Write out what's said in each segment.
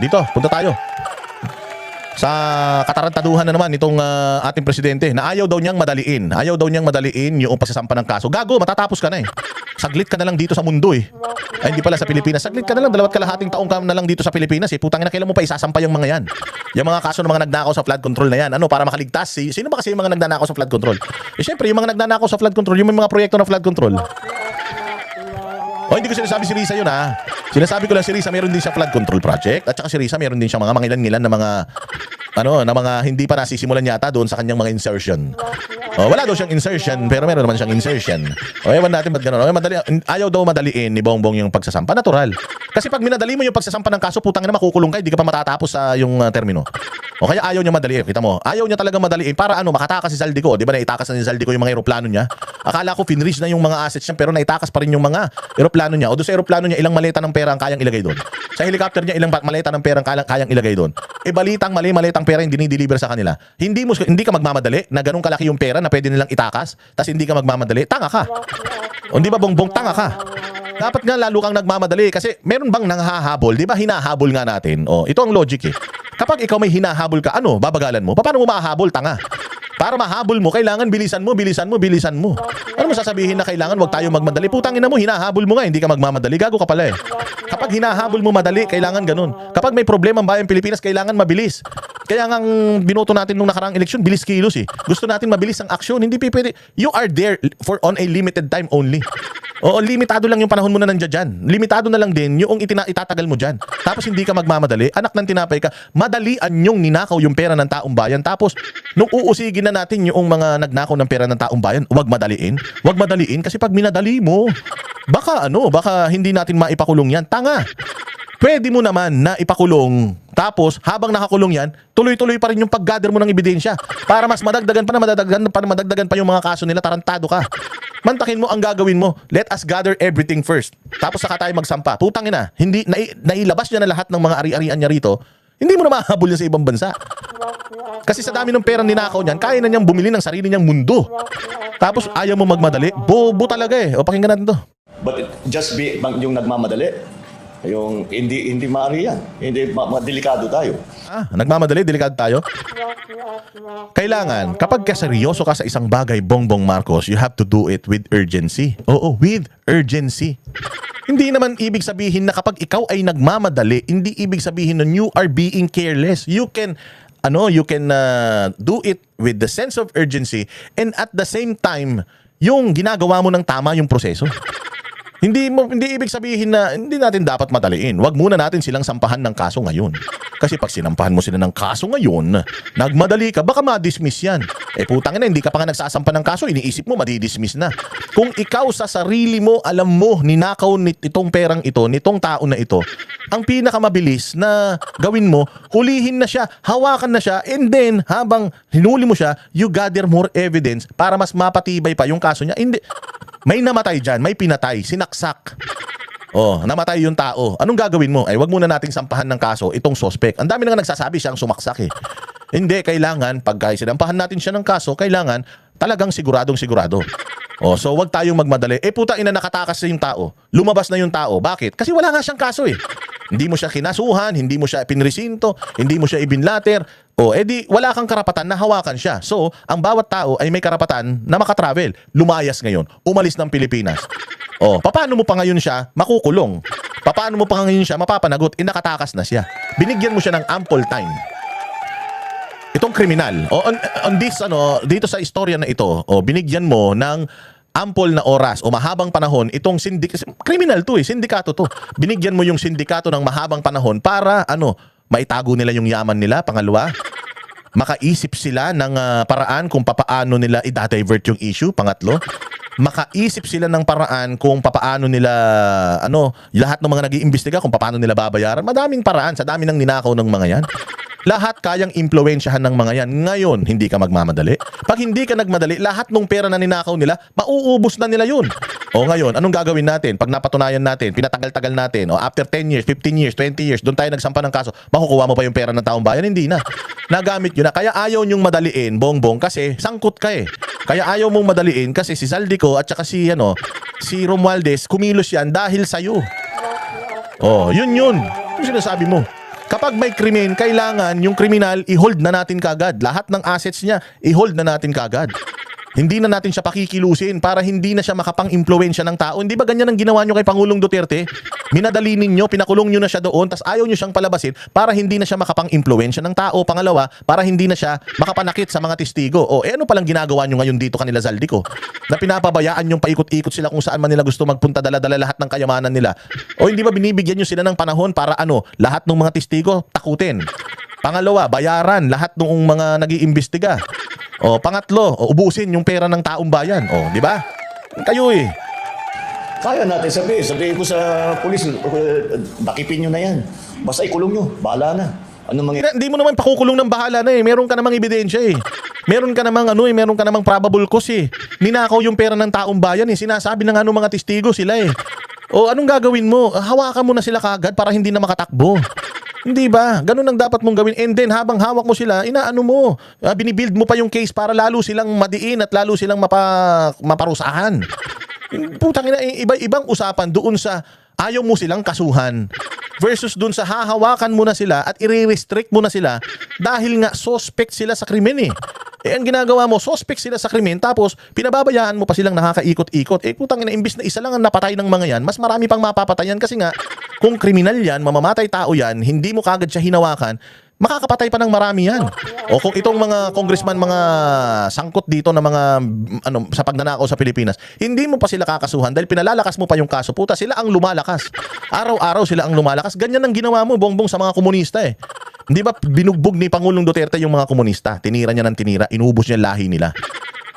dito, punta tayo. Sa katarantaduhan na naman itong ating presidente na ayaw daw niyang madaliin. Ayaw daw niyang madaliin yung pagsasampa ng kaso. Gago, matatapos ka na eh. Saglit ka na lang dito sa mundo eh. Ay, hindi pala sa Pilipinas. Saglit ka na lang, 2.5 taong ka na lang dito sa Pilipinas eh. Putang ina, kailan mo pa isasampa yung mga yan? Yung mga kaso ng mga nagnakaw sa flood control na yan. Ano, para makaligtas sino ba kasi yung mga nagnanakaw sa flood control? Eh syempre, yung mga nagnanakaw sa flood control, yung mga proyekto ng flood control. O, hindi ko sinasabi si Risa yun ha. Sinasabi ko lang si Risa meron din siya flood control project at saka si Risa meron din siyang mga mangilan-ngilan na mga na mga hindi pa nasisimulan yata doon sa kanyang mga insertion. Oh, wala daw siyang insertion pero meron naman siyang insertion. O, ewan natin ba't gano'n. Ayaw daw madaliin ni Bongbong yung pagsasampa. Natural. Kasi pag minadali mo yung pagsasampa ng kaso, putang na makukulong ka, hindi ka pa matatapos sa yung termino. O kaya ayaw niya madaliin. Kita mo, ayaw niya talaga madaliin para makatakas si Zaldico. Di ba naitakas na ni Zaldico yung mga eroplano niya? Akala ko finreach na yung mga assets niya pero naitakas pa rin yung mga eroplano niya. O doon sa eroplano niya, ilang maleta ng pera ang kayang ilagay doon. Sa helicopter niya, ilang maleta ng pera ang kayang ilagay doon. E balitang mali, maletang pera yung dinideliver sa kanila. Hindi ka magmamadali na ganun kalaki yung pera na pwede nilang itakas, tas hindi ka magmamadali. Tanga ka. O di ba Bongbong, tanga ka. Dapat nga lalo kang nagmamadali kasi meron bang nanghahabol? Di ba hinahabol nga natin? O, ito ang logic eh. Kapag ikaw may hinahabol ka, babagalan mo? Paano mo mahahabol, tanga? Para mahabol mo, kailangan bilisan mo. Ano mo sasabihin na kailangan wag tayo magmadali? Putang ina mo, hinahabol mo nga, hindi ka magmamadali. Gago ka pala eh. Kapag hinahabol mo madali, kailangan ganun. Kapag may problema ang bayang Pilipinas, kailangan mabilis. Kaya nga binoto natin nung nakaraang eleksyon, bilis kilos eh. Gusto natin mabilis ang aksyon, hindi pwede. You are there for on a limited time only. Oo, limitado lang yung panahon mo na nandiyan dyan. Limitado na lang din yung itatagal mo dyan. Tapos hindi ka magmamadali, anak ng tinapay ka, madalian yung ninakaw yung pera ng taong bayan. Tapos, nung uusigin na natin yung mga nagnakaw ng pera ng taong bayan, wag madaliin. Wag madaliin kasi pag minadali mo, baka hindi natin maipakulong yan. Tanga! Pwede mo naman na ipakulong. Tapos, habang nakakulong yan, tuloy-tuloy pa rin yung pag-gather mo ng ebidensya. Para mas madagdagan pa yung mga kaso nila, tarantado ka. Mantakin mo ang gagawin mo. Let us gather everything first. Tapos saka tayo magsampa. Putang ina, hindi nailabas niya na lahat ng mga ari-arian niya rito. Hindi mo na mahabol yan sa ibang bansa. Kasi sa dami ng perang ninakaw niyan, kaya na niyang bumili ng sarili niyang mundo. Tapos ayaw mo magmadali. Bobo talaga eh. O pakinggan natin to. But just be yung nagmamadali. Yung hindi maaari yan. Hindi delikado tayo. Nagmamadali, delikado tayo. Kailangan, kapag seryoso ka sa isang bagay, Bongbong Marcos, you have to do it with urgency. Oo, with urgency. Hindi naman ibig sabihin na kapag ikaw ay nagmamadali, hindi ibig sabihin na you are being careless. You can do it with the sense of urgency and at the same time, yung ginagawa mo ng tama yung proseso. Hindi ibig sabihin na hindi natin dapat madaliin. Wag muna natin silang sampahan ng kaso ngayon. Kasi pag sinampahan mo sila ng kaso ngayon, nagmadali ka, baka ma-dismiss yan. Eh putang ina, hindi ka pa nga nagsasampa ng kaso, iniisip mo, madi-dismiss na. Kung ikaw sa sarili mo, alam mo, ninakaw itong perang ito, nitong tao na ito, ang pinakamabilis na gawin mo, hulihin na siya, hawakan na siya, and then, habang hinuli mo siya, you gather more evidence para mas mapatibay pa yung kaso niya. Hindi. May namatay dyan, may pinatay, sinaksak. Oh, namatay yung tao. Anong gagawin mo? Ay, wag muna nating sampahan ng kaso itong suspect. Ang dami na nga nagsasabi siyang sumaksak eh. Hindi, kailangan, pagka sinampahan natin siya ng kaso, kailangan talagang siguradong sigurado. Oh, so wag tayong magmadali. Eh puta ina, nakatakas na yung tao. Lumabas na yung tao. Bakit? Kasi wala nga siyang kaso eh. Hindi mo siya kinasuhan, hindi mo siya pinresinto, hindi mo siya ibinlater. O, edi wala kang karapatan na hawakan siya. So, ang bawat tao ay may karapatan na makatravel. Lumayas ngayon, umalis ng Pilipinas. O, paano mo pa ngayon siya makukulong? Paano mo pa ngayon siya mapapanagot? Nakatakas na siya. Binigyan mo siya ng ample time. Itong kriminal, on this, dito sa istorya na ito, binigyan mo ng ample na oras o mahabang panahon itong criminal to eh, sindikato to. Binigyan mo yung sindikato ng mahabang panahon para maitago nila yung yaman nila, pangalawa. Makaisip sila ng paraan kung papaano nila i-divert yung issue, pangatlo. Makaisip sila ng paraan kung papaano nila lahat ng mga nag-iimbestiga kung papaano nila babayaran. Madaming paraan sa dami ng ninakaw ng mga yan. Lahat kayang impluwensyahan ng mga yan. Ngayon, hindi ka magmamadali. Pag hindi ka nagmadali, lahat ng pera na ninakaw nila, mauubos na nila yun. O ngayon, anong gagawin natin? Pag napatunayan natin, pinatagal-tagal natin, after 10 years, 15 years, 20 years, doon tayo nagsampa ng kaso, makukuha mo pa yung pera ng taong bayan? Hindi na. Nagamit yun na. Kaya ayaw nyong madaliin, Bongbong, kasi sangkot ka eh. Kaya ayaw mong madaliin kasi si Zaldico at saka si Romualdez, kumilos yan dahil sa'yo. Oh, yun. Yung sinasabi mo. Kapag may krimen, kailangan yung kriminal i-hold na natin kagad. Lahat ng assets niya, i-hold na natin kagad. Hindi na natin siya pakikilusin para hindi na siya makapang-impluwensya ng tao. Hindi ba ganyan ang ginawa nyo kay Pangulong Duterte? Minadali ninyo, pinakulong nyo na siya doon, tas ayaw nyo siyang palabasin para hindi na siya makapang-impluwensya ng tao. Pangalawa, para hindi na siya makapanakit sa mga testigo. O ano palang ginagawa nyo ngayon dito kanila Zaldico? Na pinapabayaan yung paikot-ikot sila kung saan man nila gusto magpunta, dala-dala lahat ng kayamanan nila. O hindi ba binibigyan nyo sila ng panahon para lahat ng mga testigo takutin? Pangalawa, bayaran lahat ng mga nag-iimbestiga. O pangatlo, ubusin yung pera ng taong bayan. O, di ba? Kayo eh. Kaya natin sabihin ko sa pulis, dakipin nyo na yan. Basta ikulong nyo, bahala na. Ano mangyayari? Hindi mo naman pakukulong ng bahala na eh. Meron ka namang ebidensya eh. Meron ka namang meron ka namang probable cause eh. Ninakaw yung pera ng taong bayan eh. Sinasabi ng mga testigo sila eh. O anong gagawin mo? Hawakan mo na sila kagad para hindi na makatakbo. Hindi ba? Ganun ang dapat mong gawin. And then, habang hawak mo sila, inaano mo, binibuild mo pa yung case para lalo silang madiin at lalo silang maparusahan. Putang ina, ibang usapan doon sa ayaw mo silang kasuhan versus doon sa hahawakan mo na sila at i-restrict mo na sila dahil nga suspect sila sa krimen eh. Ang ginagawa mo, suspect sila sa krimen, tapos pinababayaan mo pa silang nakakaikot-ikot. Putang ina, imbis na isa lang ang napatay ng mga yan, mas marami pang mapapatayan kasi nga, kung kriminal yan, mamamatay tao yan, hindi mo kagad siya hinawakan, makakapatay pa ng marami yan. O kung itong mga congressman, mga sangkot dito na mga sa pagnanakaw sa Pilipinas, hindi mo pa sila kakasuhan dahil pinalalakas mo pa yung kaso. Puta, sila ang lumalakas. Araw-araw sila ang lumalakas. Ganyan ang ginawa mo, Bongbong, sa mga komunista eh. Hindi ba binugbog ni Pangulong Duterte yung mga komunista? Tinira niya ng tinira, inubos niya lahi nila.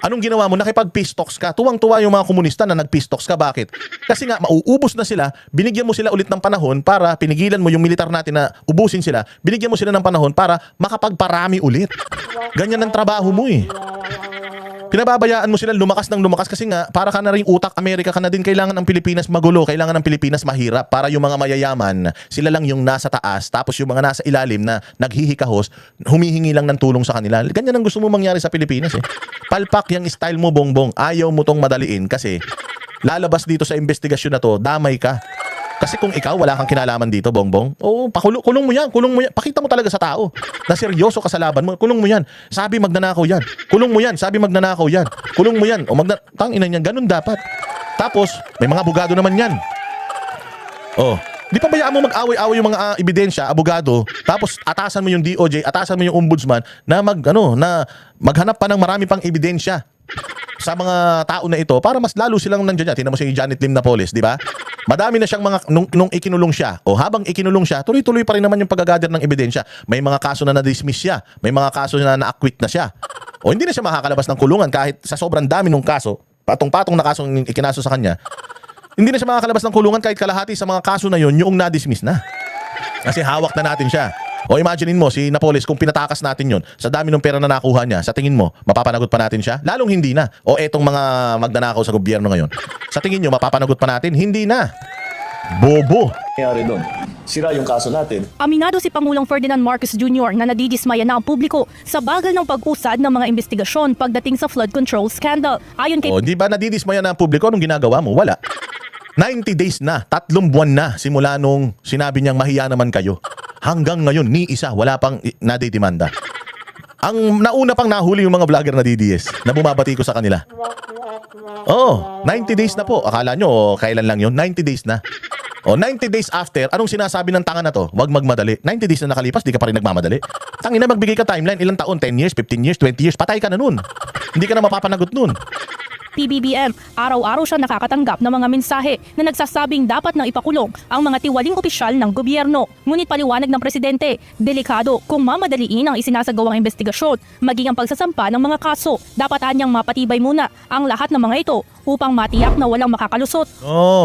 Anong ginawa mo? Nakipag-peace talks ka. Tuwang-tuwa yung mga komunista na nag-peace talks ka. Bakit? Kasi nga, mauubos na sila. Binigyan mo sila ulit ng panahon para pinigilan mo yung militar natin na ubusin sila. Binigyan mo sila ng panahon para makapagparami ulit. Ganyan ang trabaho mo eh. Pinababayaan mo sila lumakas ng lumakas kasi nga para ka na rin utak Amerika ka na din. Kailangan ng Pilipinas magulo, kailangan ng Pilipinas mahirap para yung mga mayayaman, sila lang yung nasa taas, tapos yung mga nasa ilalim na naghihikahos, humihingi lang ng tulong sa kanila. Ganyan ang gusto mo mangyari sa Pilipinas eh. Palpak yung style mo, Bongbong. Ayaw mo tong madaliin kasi lalabas dito sa investigasyon na to, damay ka. Kasi kung ikaw wala kang kinalaman dito, Bongbong, kulong mo yan, kulong mo yan. Pakita mo talaga sa tao na seryoso ka sa laban mo. Kulong mo yan. Sabi magnanakaw yan. Kulong mo yan. Sabi magnanakaw yan. Kulong mo yan. Tanginan yan. Ganun dapat. Tapos, may mga abogado naman yan. Di pa bayaan mo mag-away-away yung mga ebidensya, abogado, tapos atasan mo yung DOJ, atasan mo yung ombudsman na maghanap pa ng marami pang ebidensya sa mga tao na ito para mas lalo silang nandiyan. Tingnan mo si Janet Lim Napoles, di ba? Madami na siyang mga nung ikinulong siya. O habang ikinulong siya, tuloy-tuloy pa rin naman yung paggagather ng ebidensya. May mga kaso na na-dismiss siya. May mga kaso na na-acquit na siya. O hindi na siya makakalabas ng kulungan kahit sa sobrang dami ng kaso, patong-patong na kasong ikinaso sa kanya. Hindi na siya makakalabas ng kulungan kahit kalahati sa mga kaso na yon yung na-dismiss na. Kasi hawak na natin siya. O imaginein mo, si Napoles, kung pinatakas natin yon sa dami ng pera na nakuha niya, sa tingin mo, mapapanagot pa natin siya? Lalong hindi na. O etong mga magnanakaw sa gobyerno ngayon, sa tingin nyo, mapapanagot pa natin? Hindi na. Bobo. Nangyari doon? Sira yung kaso natin. Aminado si Pangulong Ferdinand Marcos Jr. na nadidismaya na ang publiko sa bagal ng pag-usad ng mga investigasyon pagdating sa flood control scandal. Ayon kay O di ba nadidismaya na ang publiko? Anong ginagawa mo? Wala. 90 days na, 3 buwan na simula nung sinabi niyang mahiya naman kayo. Hanggang ngayon, ni isa, wala pang nadidemanda. Ang nauna pang nahuli yung mga vlogger na DDS na bumabati ko sa kanila. 90 days na po. Akala nyo, kailan lang yun? 90 days na. 90 days after, anong sinasabi ng tanga na to? Huwag magmadali. 90 days na nakalipas, di ka pa rin nagmamadali. Tangina, magbigay ka timeline. Ilang taon? 10 years, 15 years, 20 years. Patay ka na nun. Hindi ka na mapapanagot nun. PBBM, araw-araw siya nakakatanggap ng mga mensahe na nagsasabing dapat nang ipakulong ang mga tiwaling opisyal ng gobyerno. Ngunit paliwanag ng presidente, delikado kung mamadaliin ang isinasagawang investigasyon, maging ang pagsasampa ng mga kaso. Dapat anyang mapatibay muna ang lahat ng mga ito upang matiyak na walang makakalusot.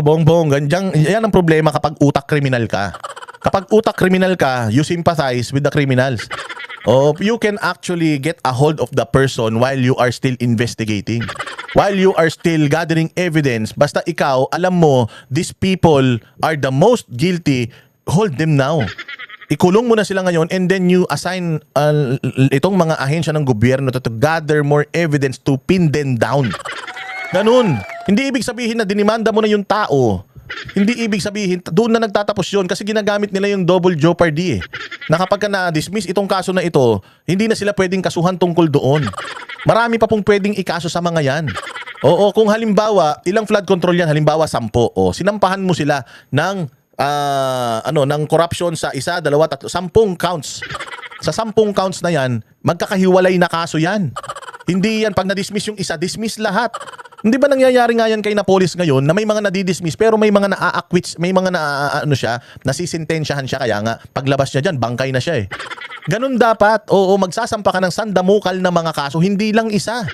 Bongbong, yan ang problema kapag utak kriminal ka. Kapag utak kriminal ka, you sympathize with the criminals. You can actually get a hold of the person while you are still investigating. While you are still gathering evidence, basta ikaw, alam mo, these people are the most guilty, hold them now. Ikulong mo na sila ngayon and then you assign itong mga ahensya ng gobyerno to gather more evidence to pin them down. Ganun. Hindi ibig sabihin na dinimanda mo na yung tao. Hindi ibig sabihin, doon na nagtatapos yun kasi ginagamit nila yung double jeopardy eh. Na kapag ka na-dismiss itong kaso na ito, hindi na sila pwedeng kasuhan tungkol doon. Marami pa pong pwedeng ikaso sa mga yan. Oo, kung halimbawa, ilang flood control yan, halimbawa 10, o sinampahan mo sila ng ng corruption sa 1, 2, 3, 10 counts. Sa 10 counts na yan, magkakahiwalay na kaso yan. Hindi yan pag na-dismiss yung isa, dismiss lahat. Hindi ba nangyayari nga yan kay Napolis ngayon na may mga nadidismiss pero may mga naa-acquits, may mga nasisintensyahan siya, kaya nga paglabas niya dyan, bangkay na siya eh. Ganun dapat. Oo, magsasampa ka ng sandamukal na mga kaso, hindi lang isa.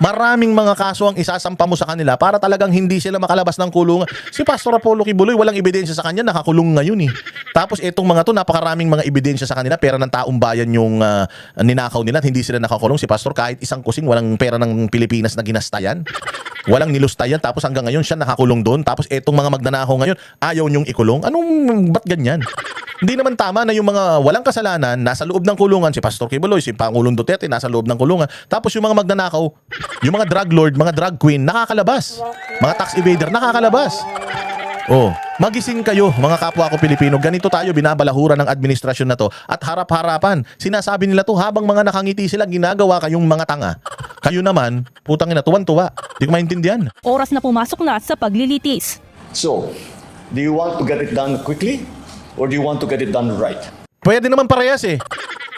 Maraming mga kaso ang isasampa mo sa kanila para talagang hindi sila makalabas ng kulungan. Si Pastor Apollo Kibuloy, walang ebidensya sa kanya, nakakulong ngayon eh. Tapos etong mga to, napakaraming mga ebidensya sa kanila, pera ng taong bayan yung ninakaw nila at hindi sila nakakulong. Si Pastor kahit isang kusing, walang pera ng Pilipinas na ginastayan. Walang nilustayan, tapos hanggang ngayon siya nakakulong doon. Tapos etong mga magnanakaw ngayon, ayaw niyong ikulong. Ba't ganyan? Hindi naman tama na yung mga walang kasalanan nasa loob ng kulungan, si Pastor Kibuloy, si Pangulong Duterte nasa loob ng kulungan. Tapos yung mga magnanakaw, yung mga drug lord, mga drug queen, nakakalabas. Mga tax evader, nakakalabas. Oh, magising kayo mga kapwa ko Pilipino. Ganito tayo binabalahura ng administrasyon na to at harap-harapan. Sinasabi nila to habang mga nakangiti sila, ginagawa kayong mga tanga. Kayo naman, putang ina, tuwan-tuwa. Di ko maintindihan. Oras na pumasok na sa paglilitis. So, do you want to get it done quickly? Or do you want to get it done right? Pwede naman parehas eh.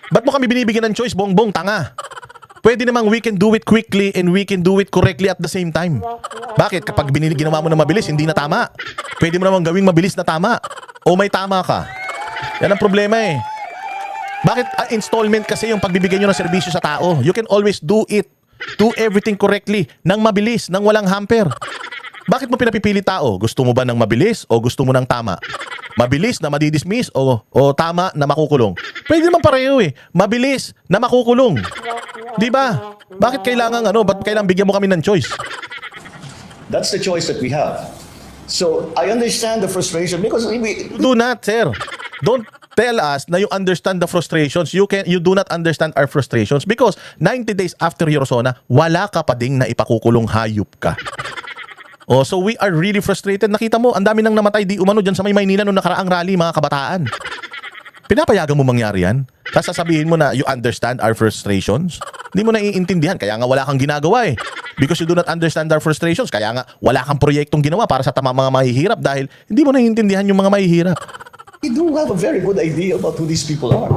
Ba't mo kami binibigyan ng choice, bongbong, tanga? Pwede namang we can do it quickly and we can do it correctly at the same time. Bakit? Kapag ginawa mo na mabilis, hindi na tama. Pwede mo namang gawing mabilis na tama. O may tama ka. Yan ang problema eh. Bakit installment kasi yung pagbibigay nyo ng serbisyo sa tao? You can always do it. Do everything correctly. Nang mabilis, nang walang hamper. Bakit mo pinapipili tao? Gusto mo ba ng mabilis o gusto mo ng tama? Mabilis na madidismiss o tama na makukulong? Pwede naman pareho eh. Mabilis na makukulong. Di ba? Bakit kailangan ba't kailangan bigyan mo kami ng choice? That's the choice that we have. So, I understand the frustration because Do not, sir. Don't tell us na you understand the frustrations. You do not understand our frustrations because 90 days after Yorosona, wala ka pa ding na ipakukulong, hayop ka. Oh, so we are really frustrated. Nakita mo, ang dami nang namatay di umano dyan sa may Maynila noong nakaraang rally, mga kabataan. Pinapayagan mo mangyari yan? Tapos sasabihin mo na you understand our frustrations? Hindi mo naiintindihan, kaya nga wala kang ginagawa eh. Because you do not understand our frustrations, kaya nga wala kang proyektong ginawa para sa mga mahihirap dahil hindi mo naiintindihan yung mga mahihirap. we do have a very good idea about who these people are.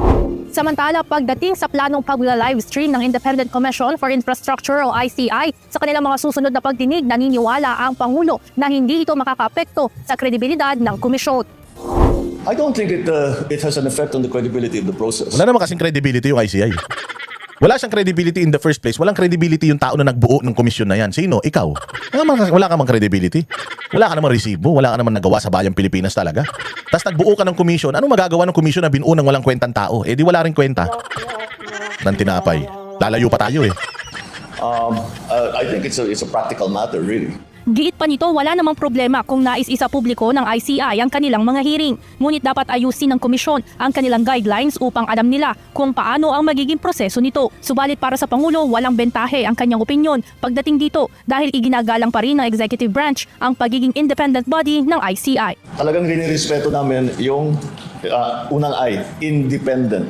Samantala, pagdating sa planong pagla-livestream ng Independent Commission for Infrastructure o ICI, sa kanilang mga susunod na pagdinig, naniniwala ang Pangulo na hindi ito makakapekto sa kredibilidad ng komisyon. I don't think it has an effect on the credibility of the process. Wala naman kasing credibility yung ICI. Wala siyang credibility in the first place. Walang credibility yung tao na nagbuo ng komisyon na yan. Sino? Ikaw. Wala ka mang credibility. Wala ka namang resibo. Wala ka namang nagawa sa bayang Pilipinas talaga. Tapos nagbuo ka ng komisyon. Anong magagawa ng komisyon na binuo ng walang kwentang tao? Eh di wala rin kwenta. Nang tinapay. Lalayo pa tayo eh. I think it's a practical matter, really. Giit pa nito, wala namang problema kung nais isa publiko ng ICI ang kanilang mga hearing. Ngunit dapat ayusin ng komisyon ang kanilang guidelines upang alam nila kung paano ang magiging proseso nito. Subalit para sa Pangulo, walang bentahe ang kanyang opinyon pagdating dito dahil iginagalang pa rin ng executive branch ang pagiging independent body ng ICI. Talagang rinirespeto namin yung unang I, independent.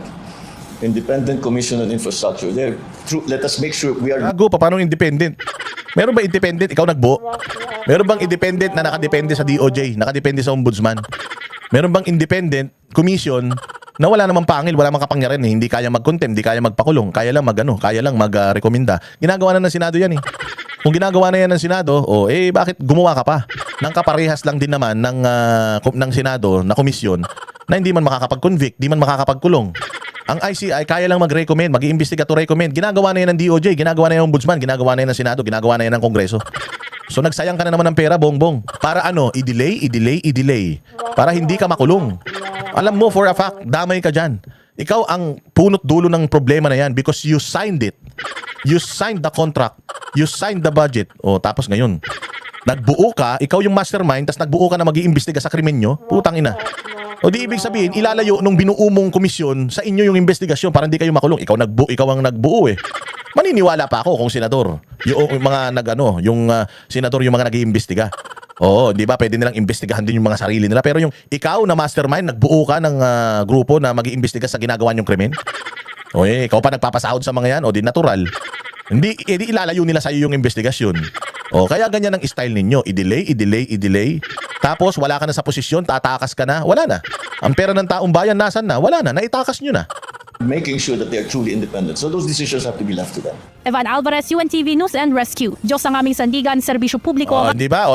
Independent Commission on Infrastructure. Let us make sure we are... Gago, paano independent? Meron ba independent? Ikaw nagbuo? Meron bang independent na nakadepende sa DOJ? Nakadepende sa Ombudsman? Meron bang independent commission na wala namang pangil, wala namang kapangyarihan eh. Hindi kaya mag-contempt, hindi kaya magpakulong, kaya lang mag-rekomenda. Ginagawa na ng Senado yan eh. Kung ginagawa na yan ng Senado, bakit gumawa ka pa? Nang kaparehas lang din naman ng Senado na komisyon na hindi man makakapag-convict, hindi man makakapagkulong. Ang ICI kaya lang mag-recommend, mag-iimbestiga to recommend. Ginagawa na yan ng DOJ, ginagawa na yan ng Ombudsman, ginagawa na yan ng Senado, ginagawa na yan ng Kongreso. So nagsayang ka na naman ng pera, bongbong. Para i-delay. Para hindi ka makulong. Alam mo for a fact, damay ka dyan. Ikaw ang punot dulo ng problema na yan because you signed it. You signed the contract. You signed the budget. Tapos ngayon, nagbuo ka, ikaw yung mastermind, tapos nagbuo ka na mag-iimbestiga sa krimen nyo, putang ina. O di ibig sabihin, ilalayo nung binuo mong komisyon sa inyo yung investigasyon para hindi kayo makulong. Ikaw ang nagbuo eh. Maniniwala pa ako kung senador. Yung mga yung senador yung mga nag-iimbestiga. Oo, di ba? Pwede nilang investigahan din yung mga sarili nila. Pero yung ikaw na mastermind, nagbuo ka ng grupo na mag-iimbestiga sa ginagawa niyong krimen? O ikaw pa nagpapasahod sa mga yan, o di natural. Hindi, edi ilalayo nila sa'yo yung investigasyon. O kaya ganyan ang style ninyo. I-delay. Tapos wala ka na sa posisyon, tatakas ka na, wala na. Ang pera ng taong bayan, nasan na? Wala na, naitakas nyo na. Making sure that they are truly independent. So those decisions have to be left to them. Evan Alvarez, UNTV News and Rescue. Diyos ang aming sandigan, serbisyo publiko. Di ba?